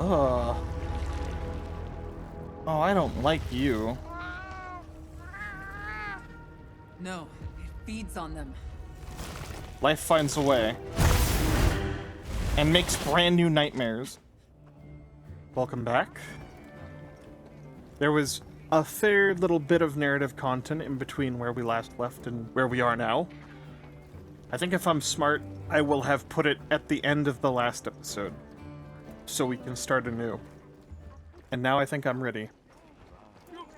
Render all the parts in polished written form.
Ugh. Oh, I don't like you. No, it feeds on them. Life finds a way. And makes brand new nightmares. Welcome back. There was a fair little bit of narrative content in between where we last left and where we are now. I think if I'm smart, I will have put it at the end of the last episode, so we can start anew. And now I think I'm ready.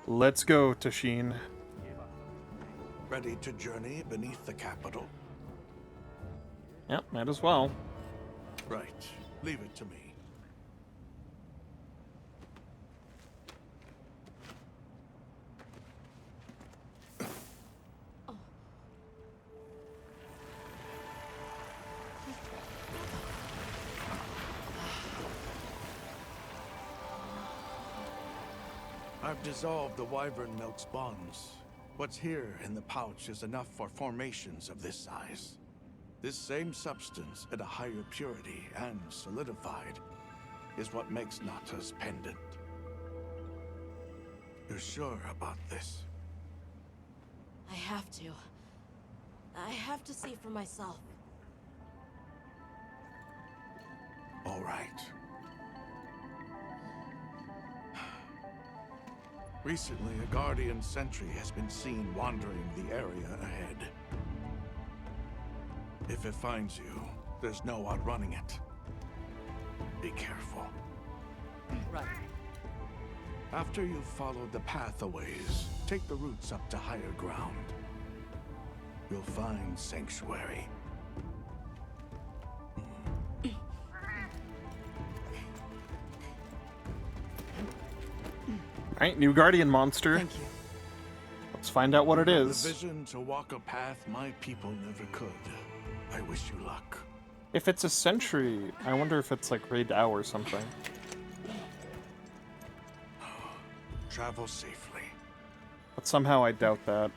Let's go, Tashin. Ready to journey beneath the capital? Yep, might as well. Right. Leave it to me. I've dissolved the wyvern milk's bonds. What's here in the pouch is enough for formations of this size. This same substance at a higher purity and solidified is what makes Nata's pendant. You're sure about this? I have to. I have to see for myself. All right. Recently, a Guardian sentry has been seen wandering the area ahead. If it finds you, there's no outrunning it. Be careful. Right. After you've followed the path a ways, take the routes up to higher ground. You'll find sanctuary. Alright, new Guardian monster. Thank you. Let's find out what it You have is. the vision to walk a path my people never could. I wish you luck. If it's a sentry, I wonder if it's like raid owl or something. Travel safely. But somehow I doubt that.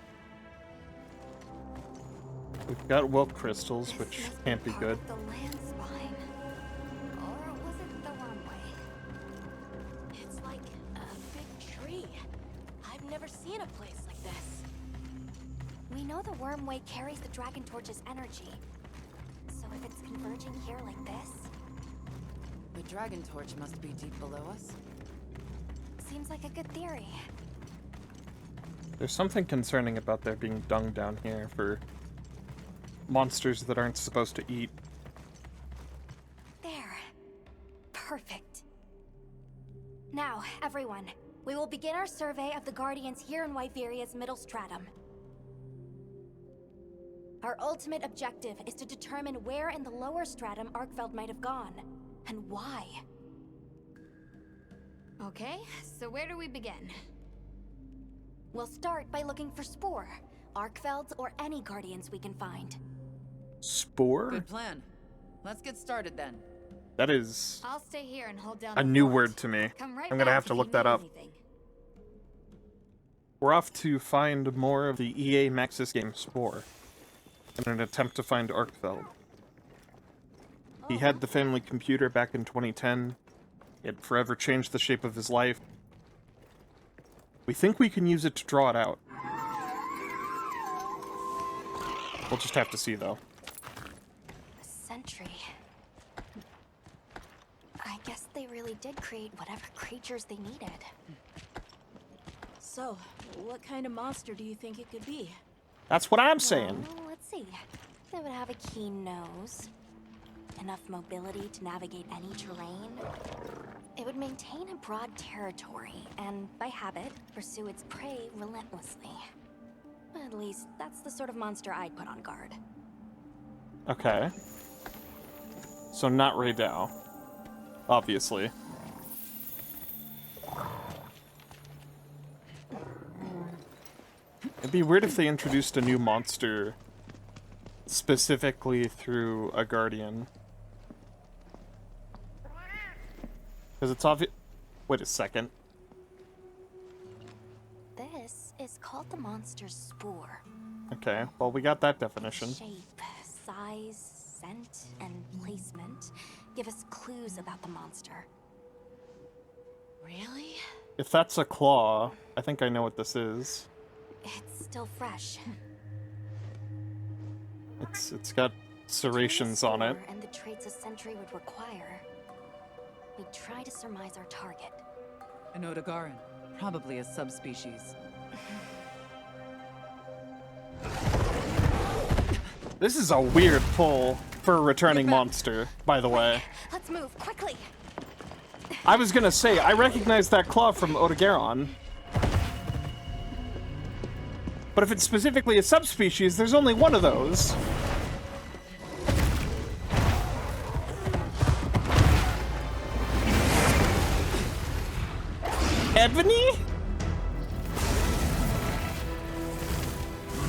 We've got Wilk crystals, which can't be good. The land spine. Or was it the runway? It's like a big tree. I've never seen a place like this. We know the wormway carries the dragon torch's energy. So if it's converging here like this, The dragon torch must be deep below us. seems like a good theory. There's something concerning about there being dung down here for monsters that aren't supposed to eat. There. Perfect. Now, everyone, we will begin our survey of the Guardians here in Wyveria's middle stratum. Our ultimate objective is to determine where in the lower stratum Arkveld might have gone, and why. Okay, so where do we begin? We'll start by looking for Spore, Arkvelds, or any Guardians we can find. Spore? Good plan. Let's get started then. That is I'll stay here and hold down a the new fort. word to me. Come right I'm gonna back have to if look you that need up. anything. We're off to find more of the EA Maxis game Spore in an attempt to find Arkveld. He had the family computer back in 2010. It forever changed the shape of his life. We think we can use it to draw it out. We'll just have to see, though. A sentry. I guess they really did create whatever creatures they needed. So, what kind of monster do you think it could be? That's what I'm saying. Well, let's see. They would have a keen nose, enough mobility to navigate any terrain. It would maintain a broad territory, and by habit, pursue its prey relentlessly. At least, that's the sort of monster I'd put on guard. Okay. So not Raydao. Obviously. It'd be weird if they introduced a new monster specifically through a Guardian. Because it's obvious. Wait a second. This is called the monster's spore. Okay, well, we got that definition. Shape, size, scent, and placement give us clues about the monster. Really? If that's a claw, I think I know what this is. It's still fresh. It's got serrations on it. And the traits a sentry would require. We try to surmise our target. An Odogaron, probably a subspecies. This is a weird pull for a returning monster, by the way. Let's move quickly. I was gonna say, I recognize that claw from Odogaron. But if it's specifically a subspecies, there's only one of those. Ebony?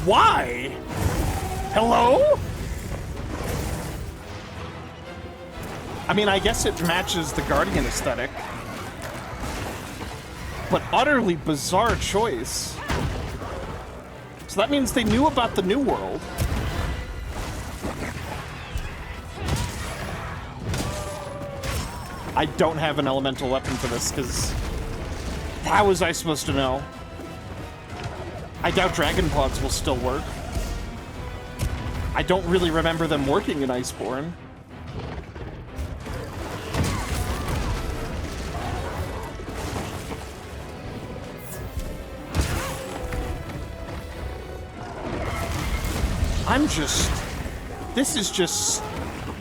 Why? Hello? I mean, I guess it matches the Guardian aesthetic. But utterly bizarre choice. So that means they knew about the New World. I don't have an elemental weapon for this, because how was I supposed to know? I doubt Dragon Pods will still work. I don't really remember them working in Iceborne. This is just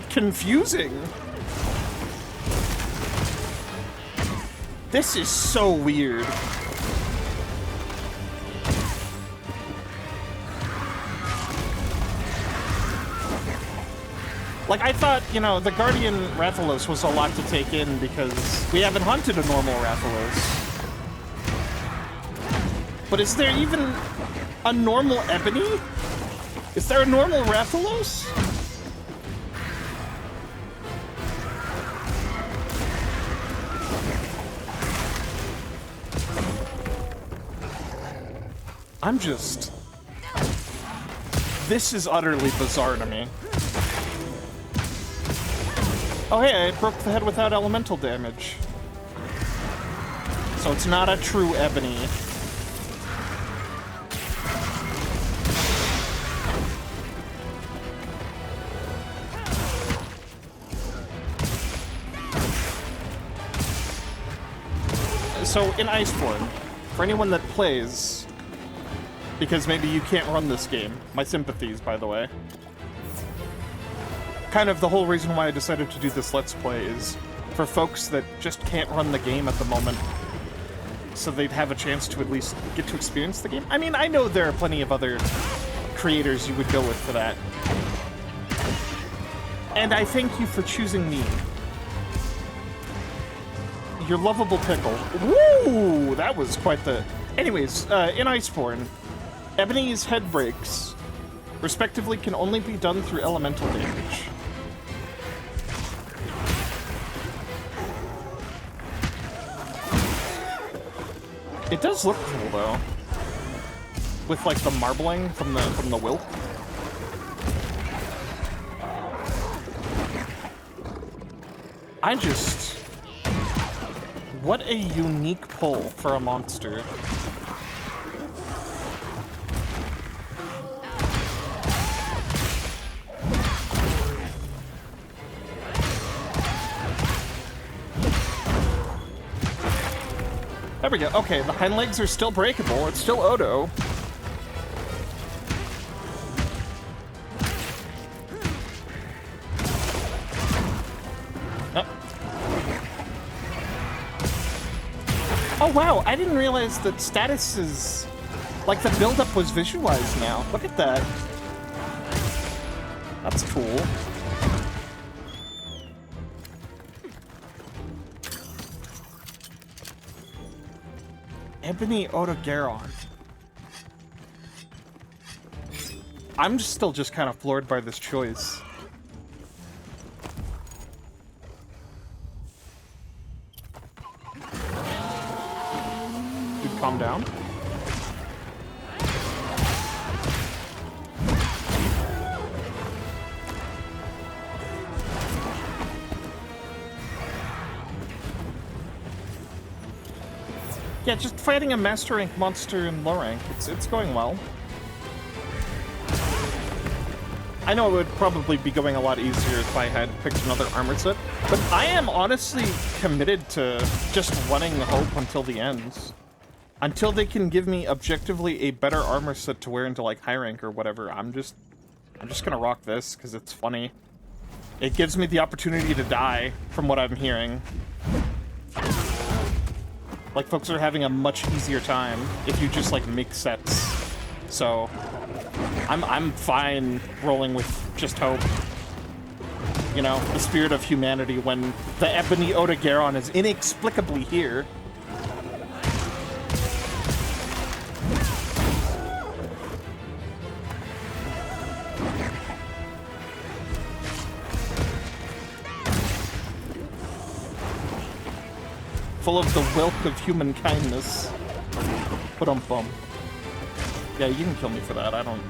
confusing. This is so weird. Like, I thought, you know, the Guardian Rathalos was a lot to take in because we haven't hunted a normal Rathalos. But is there even a normal Ebony? Is there a normal Rathalos? This is utterly bizarre to me. Oh hey, I broke the head without elemental damage. So it's not a true Ebony. So in Iceborne, for anyone that plays, because maybe you can't run this game, my sympathies, by the way. Kind of the whole reason why I decided to do this Let's Play is for folks that just can't run the game at the moment, so they'd have a chance to at least get to experience the game. I mean, I know there are plenty of other creators you would go with for that. And I thank you for choosing me. Your lovable pickle. Woo! That was quite the... Anyways, in Iceborne, Ebony's head breaks, respectively, can only be done through elemental damage. It does look cool, though. With, like, the marbling from the Wilk. What a unique pull for a monster. There we go. Okay, the hind legs are still breakable. It's still Odo. Oh wow, I didn't realize that status is... Like, the build-up was visualized now. Look at that. That's cool. Ebony Odogaron. I'm still just kind of floored by this choice. Dude, calm down. Yeah, just fighting a Master Rank monster in low rank. It's going well. I know it would probably be going a lot easier if I had picked another armor set, but I am honestly committed to just running Hope until the end. Until they can give me objectively a better armor set to wear into like high rank or whatever, I'm just gonna rock this because it's funny. It gives me the opportunity to die, from what I'm hearing. Like, folks are having a much easier time if you just like make sets. So I'm fine rolling with just Hope. You know, the spirit of humanity when the Ebony Odogaron is inexplicably here. Full of the wealth of human kindness. Ba-dum-bum. Yeah, you can kill me for that, I don't...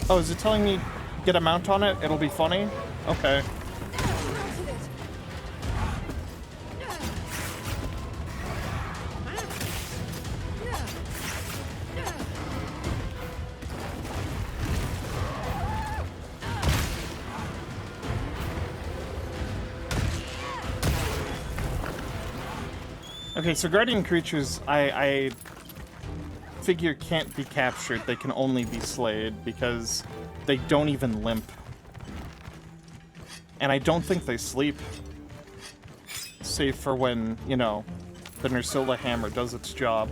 Oh, is it telling me get a mount on it? It'll be funny? Okay. Okay, so guardian creatures, I figure can't be captured. They can only be slayed because they don't even limp. And I don't think they sleep. Save for when, you know, the Nursilla hammer does its job.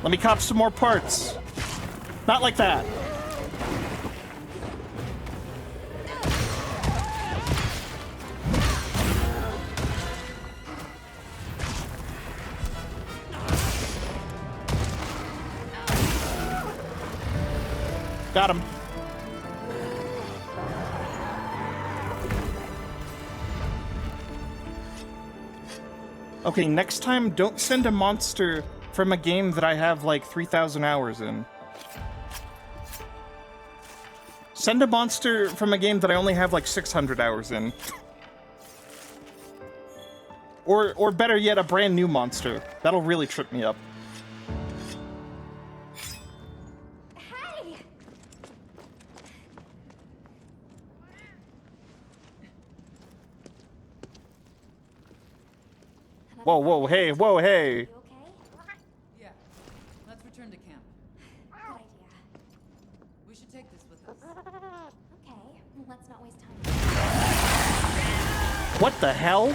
Let me cop some more parts. Not like that. Got him. Okay, next time, don't send a monster from a game that I have like 3,000 hours in. Send a monster from a game that I only have like 600 hours in. Or better yet, a brand new monster. That'll really trip me up. Hey! Whoa, whoa, hey, whoa, hey! You okay? Yeah. Let's return to camp. Good idea. We should take this with us. Okay, well, let's not waste time. What the hell?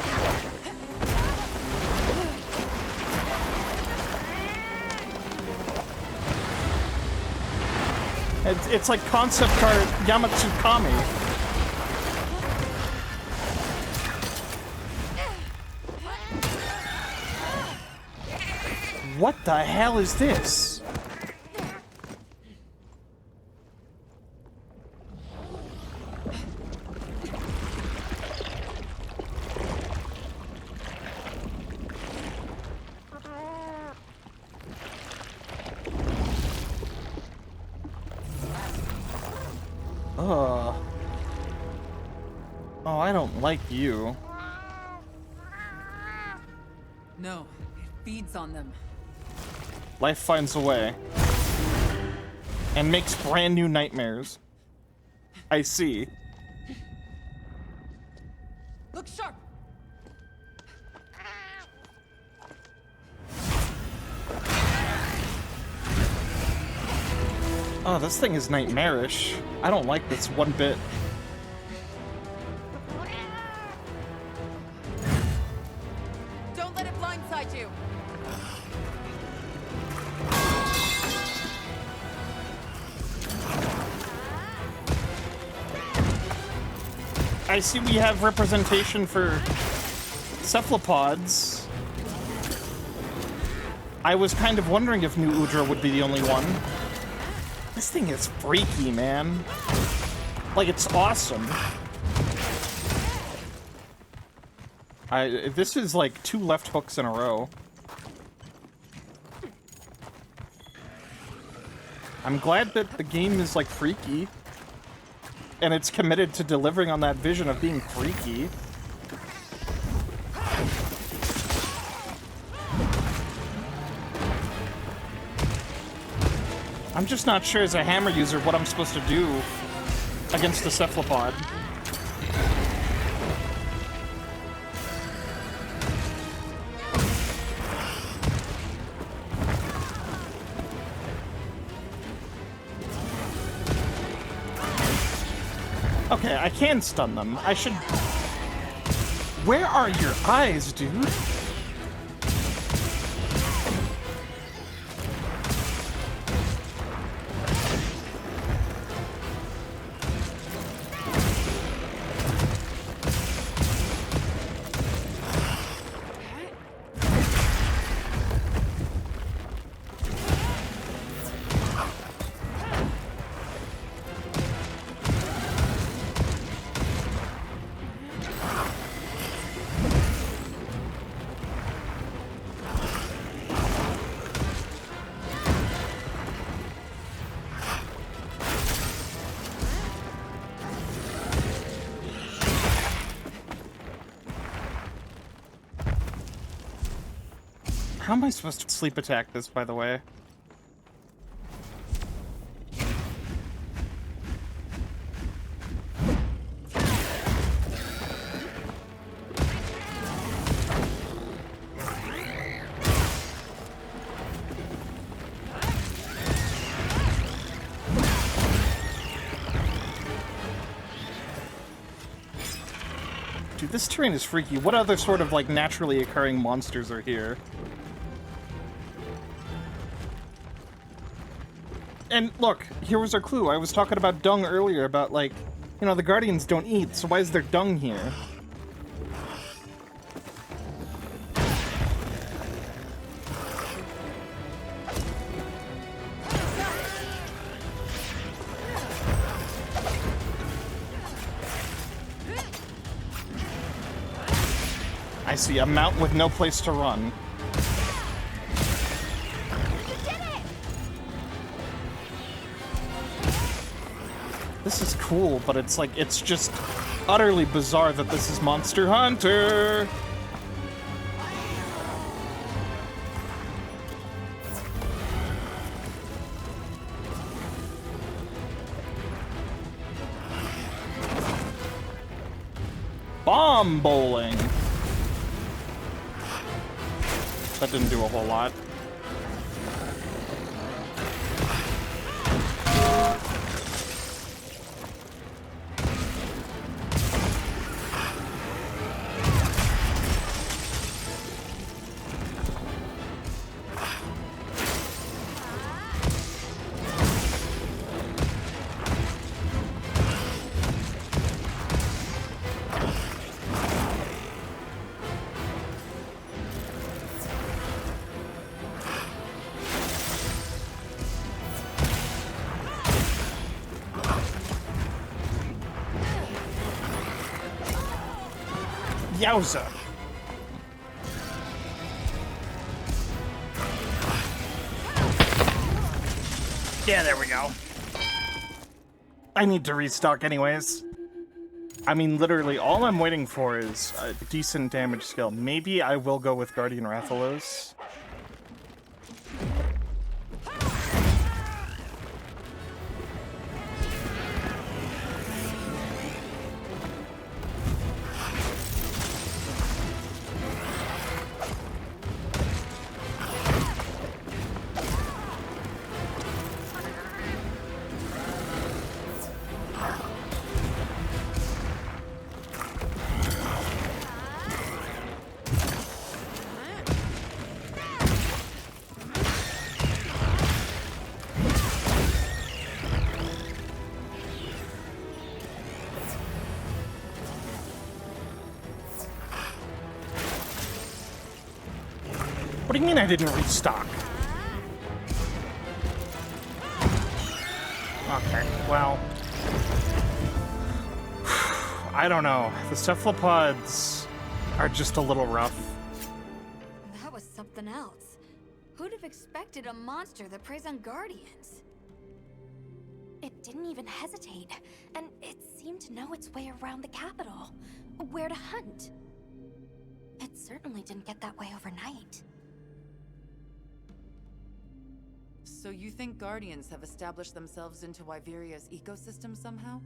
It's like concept art Yamatsukami. What the hell is this? Oh, I don't like you. No, it feeds on them. Life finds a way. And makes brand new nightmares. I see. Look sharp! Oh, this thing is nightmarish. I don't like this one bit. Don't let it blindside you. I see we have representation for cephalopods. I was kind of wondering if New Udra would be the only one. This thing is freaky, man. Like, it's awesome. This is like 2 left hooks in a row. I'm glad that the game is like freaky. And it's committed to delivering on that vision of being freaky. I'm just not sure as a hammer user what I'm supposed to do against a cephalopod. Okay, I can stun them. I should... Where are your eyes, dude? How am I supposed to sleep attack this, by the way? Dude, this terrain is freaky. What other sort of, like, naturally occurring monsters are here? And look, here was our clue. I was talking about dung earlier, about, like, you know, the Guardians don't eat, so why is there dung here? I see a mountain with no place to run. This is cool, but it's like, it's just utterly bizarre that this is Monster Hunter! Bomb bowling! That didn't do a whole lot. Yowza! Yeah, there we go. I need to restock anyways. I mean, literally, all I'm waiting for is a decent damage skill. Maybe I will go with Guardian Rathalos. do you mean I didn't restock? Okay, well... I don't know. The cephalopods are just a little rough. That was something else. Who'd have expected a monster that preys on guardians? It didn't even hesitate, and it seemed to know its way around the capital, where to hunt. It certainly didn't get that way overnight. So you think Guardians have established themselves into Wyveria's ecosystem somehow?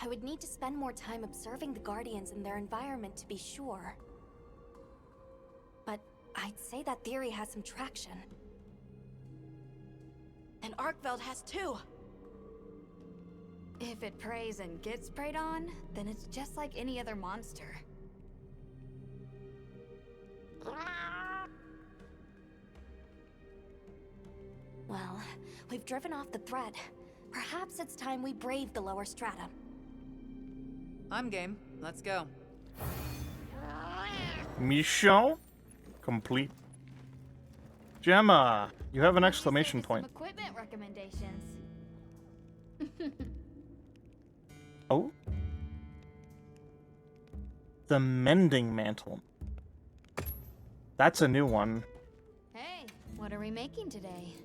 I would need to spend more time observing the Guardians and their environment to be sure. But I'd say that theory has some traction. And Arkveld has too. If it preys and gets preyed on, then it's just like any other monster. Well, we've driven off the threat. Perhaps it's time we brave the lower strata. I'm game. Let's go. Mission complete. Gemma, you have an exclamation point. Some equipment recommendations. Oh? The mending mantle. That's a new one. Hey, what are we making today?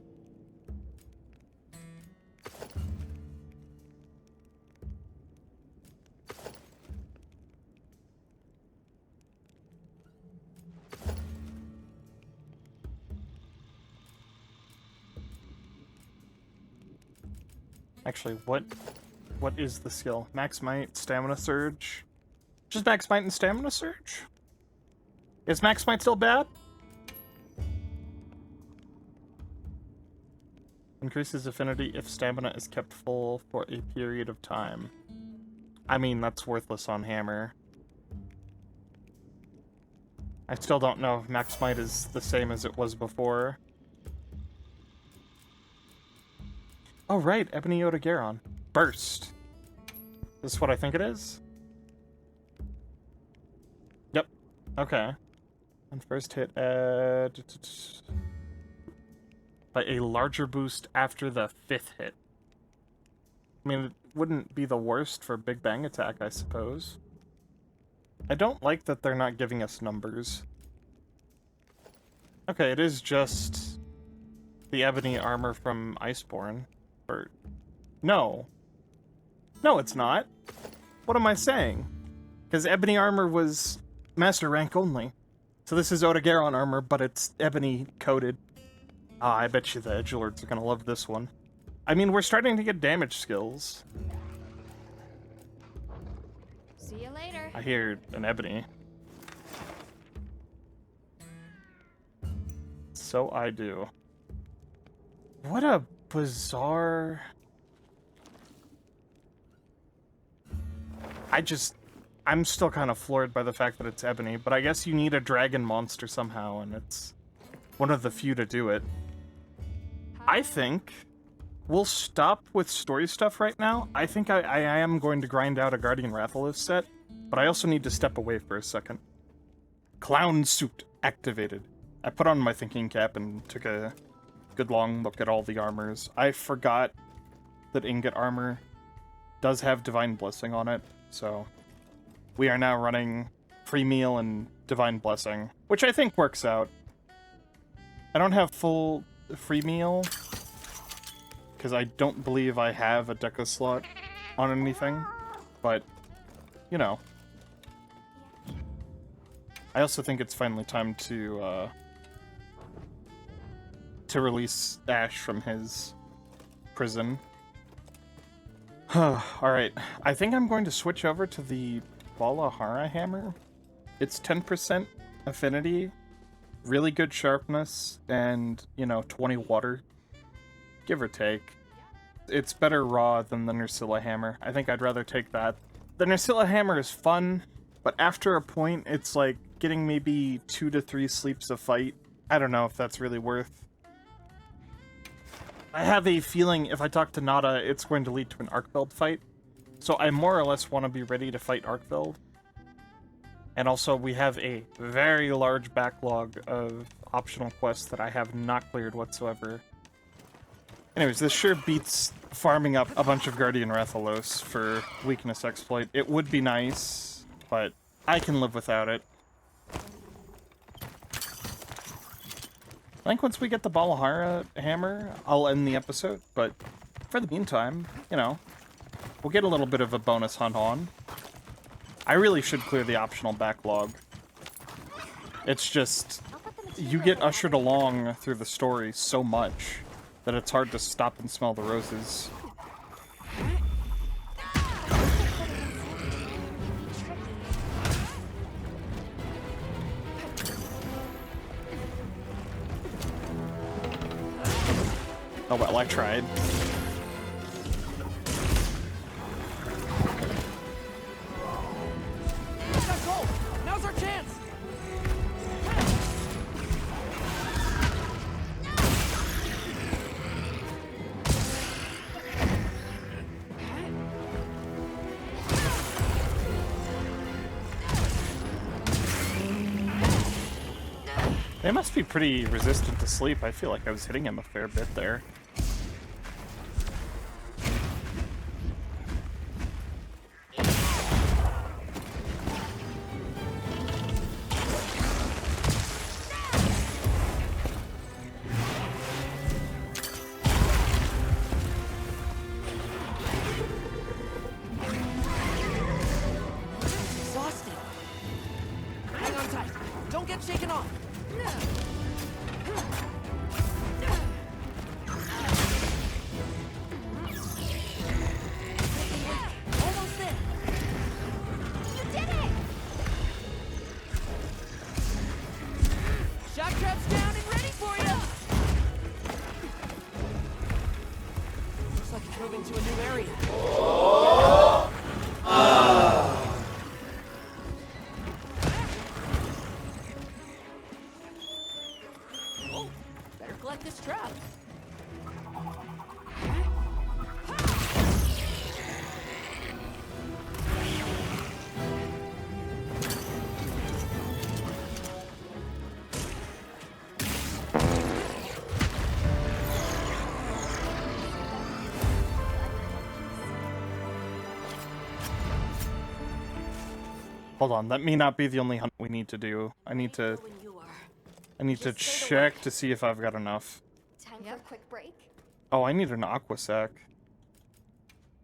Actually, what is the skill? Max Might, Stamina Surge? Just Max Might and Stamina Surge? Is Max Might still bad? Increases affinity if stamina is kept full for a period of time. I mean, that's worthless on Hammer. I still don't know if Max Might is the same as it was before. Oh right, Ebony Odogaron. Burst. This is what I think it is? Yep. Okay. And first hit by a larger boost after the 5th hit. I mean, it wouldn't be the worst for Big Bang Attack, I suppose. I don't like that they're not giving us numbers. Okay, it is just the ebony armor from Iceborne. Or... No. No, it's not. What am I saying? Because ebony armor was master rank only. So this is Odogaron armor, but it's ebony coated. Ah, I bet you the edgelords are gonna love this one. I mean, we're starting to get damage skills. See you later. I hear an ebony. So I do. What a bizarre... I'm still kind of floored by the fact that it's ebony, but I guess you need a dragon monster somehow, and it's one of the few to do it. I think we'll stop with story stuff right now. I think I am going to grind out a Guardian Rathalos set, but I also need to step away for a second. Clown suit activated. I put on my thinking cap and took a good long look at all the armors. I forgot that ingot armor does have Divine Blessing on it, so we are now running Free Meal and Divine Blessing, which I think works out. I don't have full Free Meal, because I don't believe I have a Deco slot on anything, but, you know. I also think it's finally time to release Ash from his prison. Alright, I think I'm going to switch over to the Balahara hammer. It's 10% affinity, really good sharpness, and, you know, 20 water. Give or take. It's better raw than the Nursilla hammer. I think I'd rather take that. The Nursilla hammer is fun, but after a point, it's like getting maybe 2 to 3 sleeps a fight. I don't know if that's really worth. I have a feeling if I talk to Nada, it's going to lead to an arkveld fight. So I more or less want to be ready to fight arkveld. And also, we have a very large backlog of optional quests that I have not cleared whatsoever. Anyways, this sure beats farming up a bunch of Guardian Rathalos for weakness exploit. It would be nice, but I can live without it. I think once we get the Balahara hammer, I'll end the episode, but for the meantime, you know, we'll get a little bit of a bonus hunt on. I really should clear the optional backlog. It's just, you get ushered along through the story so much that it's hard to stop and smell the roses. Oh well, I tried. Now's our chance! They must be pretty resistant to sleep. I feel like I was hitting him a fair bit there. Exhausting. Hang on tight. Don't get shaken off. Almost there. You did it! Shock trap's down and ready for you. Looks like it's moving to a new area. Oh, better collect this trap. Hold on, that may not be the only hunt we need to do. I need to check to see if I've got enough. Time for a quick break. Oh, I need an aqua sac.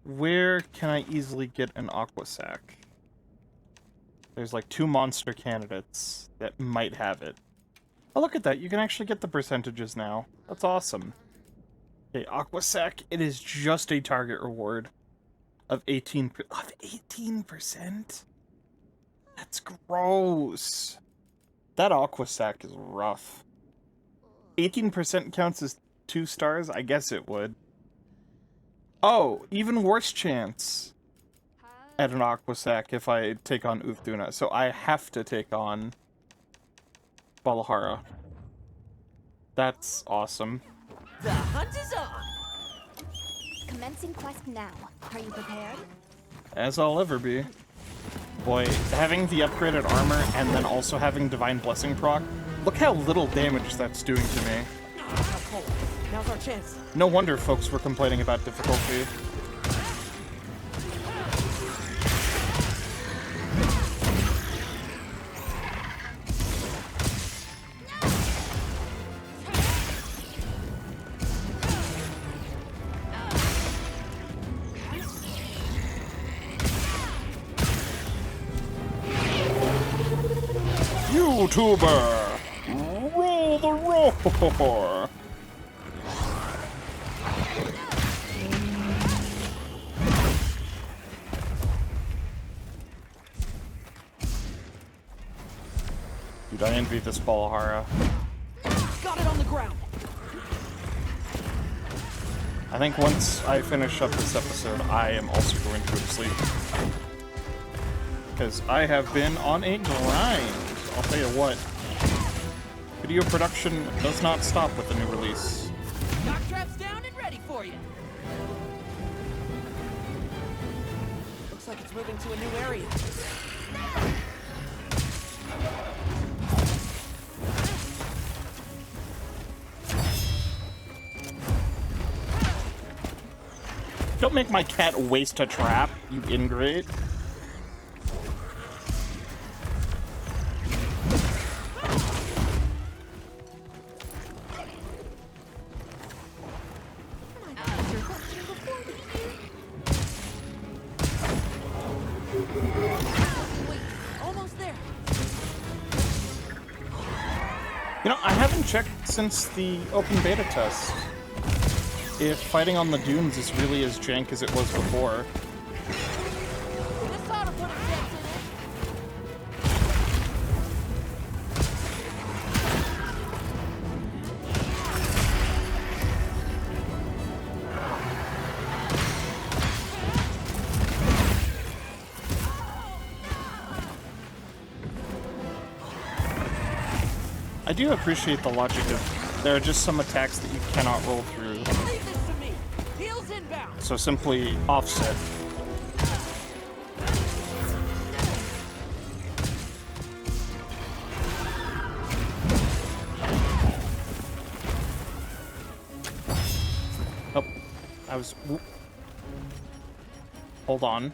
Where can I easily get an aqua sac? There's like 2 monster candidates that might have it. Oh, look at that. You can actually get the percentages now. That's awesome. Okay, aqua sac. It is just a target reward of 18%. That's gross. That aqua sac is rough. 18% counts as 2 stars? I guess it would. Oh, even worse chance at an aqua sac if I take on Uthuna. So I have to take on Balahara. That's awesome. The hunt is on. Commencing quest now. Are you prepared? As I'll ever be. Boy, having the upgraded armor and then also having Divine Blessing proc, look how little damage that's doing to me. Now's our chance. No wonder folks were complaining about difficulty. YouTuber! Roll the roar! Dude, I envy this Balahara. Got it on the ground. I think once I finish up this episode, I am also going to go to sleep. Because I have been on a grind. I'll tell you what. Video production does not stop with the new release. Shock trap's down and ready for you. Looks like it's moving to a new area. Don't make my cat waste a trap, you ingrate. Almost there. You know, I haven't checked since the open beta test if fighting on the dunes is really as jank as it was before. This ought to put a dent in it. I do appreciate the logic of there are just some attacks that you cannot roll through. Leave this to me. Heels inbound. So simply offset. Oh, I was... whoop. Hold on.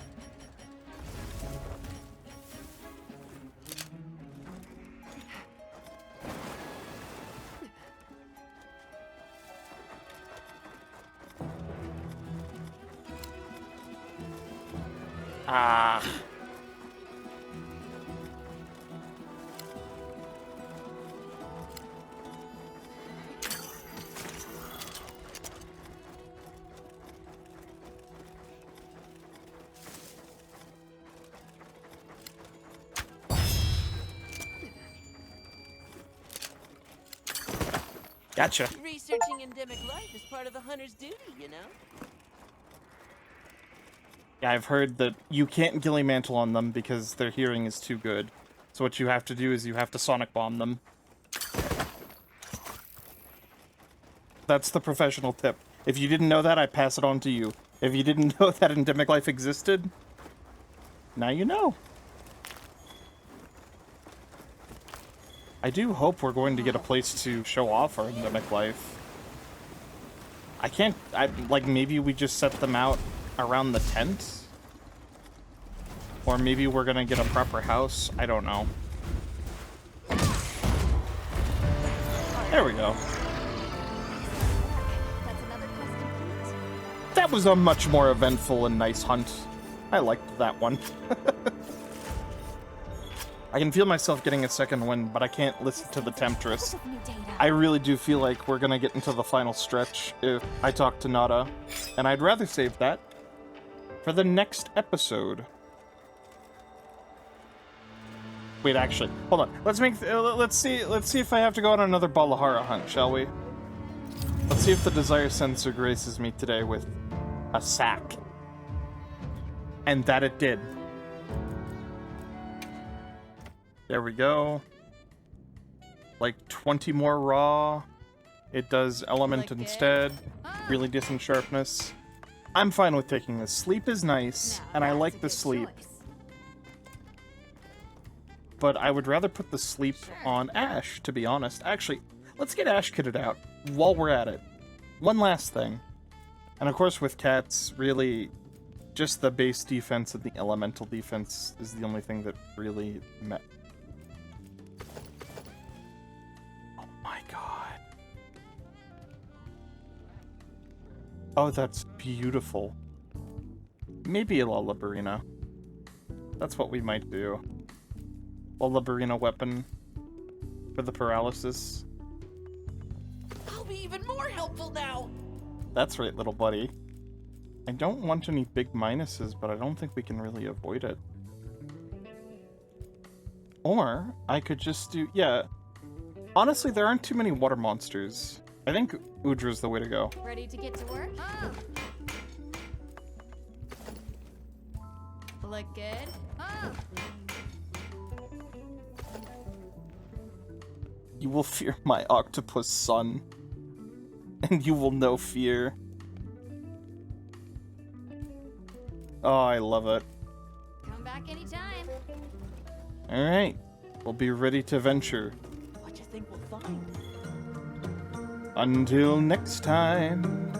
Ah. Gotcha. Researching endemic life is part of the hunter's duty, you know? Yeah, I've heard that you can't ghillie mantle on them because their hearing is too good. So what you have to do is you have to sonic bomb them. That's the professional tip. If you didn't know that, I pass it on to you. If you didn't know that endemic life existed, now you know. I do hope we're going to get a place to show off our endemic life. Like, maybe we just set them out around the tent? Or maybe we're gonna get a proper house? I don't know. There we go. That was a much more eventful and nice hunt. I liked that one. I can feel myself getting a second win, but I can't listen to the Temptress. I really do feel like we're gonna get into the final stretch if I talk to Nada, and I'd rather save that for the next episode. Wait, actually, hold on. Let's see if I have to go on another Balahara hunt, shall we? Let's see if the Desire Sensor graces me today with a sack. And that it did. There we go. Like 20 more raw. It does element instead. Really decent sharpness. I'm fine with taking this. Sleep is nice, and I like the sleep. But I would rather put the sleep on Ash, to be honest. Actually, let's get Ash kitted out while we're at it. One last thing. And of course with cats, really, just the base defense and the elemental defense is the only thing that really met. Oh my god. Oh, that's beautiful. Maybe a Lullabarina. That's what we might do. Lullabarina weapon for the paralysis. I'll be even more helpful now. That's right, little buddy. I don't want any big minuses, but I don't think we can really avoid it. Or I could just do, yeah. Honestly, there aren't too many water monsters. I think Udra's the way to go. Ready to get to work? Look good? You will fear my octopus son, and you will know fear. Oh, I love it. Come back anytime. Alright, we'll be ready to venture. What you think we'll find? Until next time.